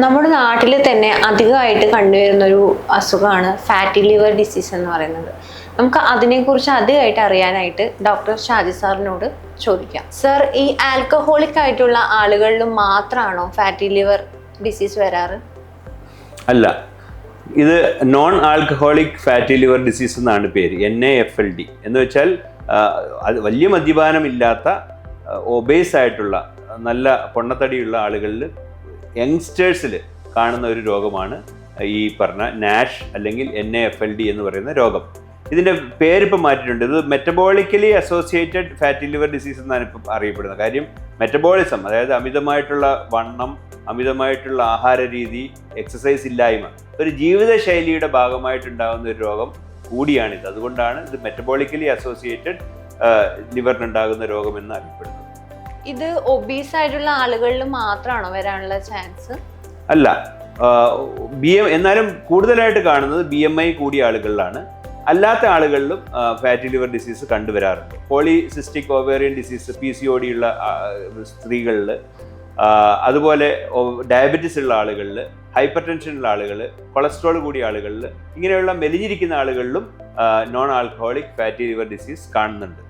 നമ്മുടെ നാട്ടിൽ തന്നെ അധികമായിട്ട് കണ്ടുവരുന്ന ഒരു അസുഖമാണ് ഫാറ്റി ലിവർ ഡിസീസ് എന്ന് പറയുന്നത്. നമുക്ക് അതിനെക്കുറിച്ച് അധികമായിട്ട് അറിയാനായിട്ട് ഡോക്ടർ ഷാജി സാറിനോട് ചോദിക്കാം. സർ, ഈ ആൽക്കഹോളിക് ആയിട്ടുള്ള ആളുകളിലും മാത്രമാണോ ഫാറ്റി ലിവർ ഡിസീസ് വരാറ്? അല്ല, ഇത് non alcoholic fatty liver disease എന്നാണ് പേര്. NAFLD എന്ന് വെച്ചാൽ അത് വലിയ മദ്യപാനമില്ലാത്ത ഒബേസ് ആയിട്ടുള്ള നല്ല പൊണ്ണത്തടിയുള്ള ആളുകളിൽ യങ്സ്റ്റേഴ്സിൽ കാണുന്ന ഒരു രോഗമാണ് ഈ പറഞ്ഞ നാഷ് അല്ലെങ്കിൽ NAFLD എന്ന് പറയുന്ന രോഗം. ഇതിൻ്റെ പേരിപ്പോൾ മാറ്റിയിട്ടുണ്ട്. ഇത് metabolically associated fatty liver disease എന്നാണ് ഇപ്പം അറിയപ്പെടുന്നത്. കാര്യം മെറ്റബോളിസം, അതായത് അമിതമായിട്ടുള്ള വണ്ണം, അമിതമായിട്ടുള്ള ആഹാര രീതി, എക്സസൈസ് ഇല്ലായ്മ, ഒരു ജീവിതശൈലിയുടെ ഭാഗമായിട്ടുണ്ടാകുന്ന ഒരു രോഗം കൂടിയാണിത്. അതുകൊണ്ടാണ് ഇത് മെറ്റബോളിക്കലി അസോസിയേറ്റഡ് ലിവറിനുണ്ടാകുന്ന രോഗം എന്ന് അറിയപ്പെടുന്നത്. ഇത് ഒബീസ് ആയിട്ടുള്ള ആളുകളിൽ മാത്രമാണോ വരാനുള്ള ചാൻസ്? അല്ല, എന്നാലും കൂടുതലായിട്ട് കാണുന്നത് BMI കൂടിയ ആളുകളിലാണ്. അല്ലാത്ത ആളുകളിലും ഫാറ്റി ലിവർ ഡിസീസ് കണ്ടുവരാറുണ്ട്. പോളിസിസ്റ്റിക് ഓവേറിയൻ ഡിസീസ്, PCOD ഉള്ള സ്ത്രീകളിൽ, അതുപോലെ ഡയബറ്റിസ് ഉള്ള ആളുകളിൽ, ഹൈപ്പർ ടെൻഷൻ ഉള്ള ആളുകൾ, കൊളസ്ട്രോൾ കൂടിയ ആളുകളിൽ, ഇങ്ങനെയുള്ള മെലിഞ്ഞിരിക്കുന്ന ആളുകളിലും non alcoholic fatty liver disease കാണുന്നുണ്ട്.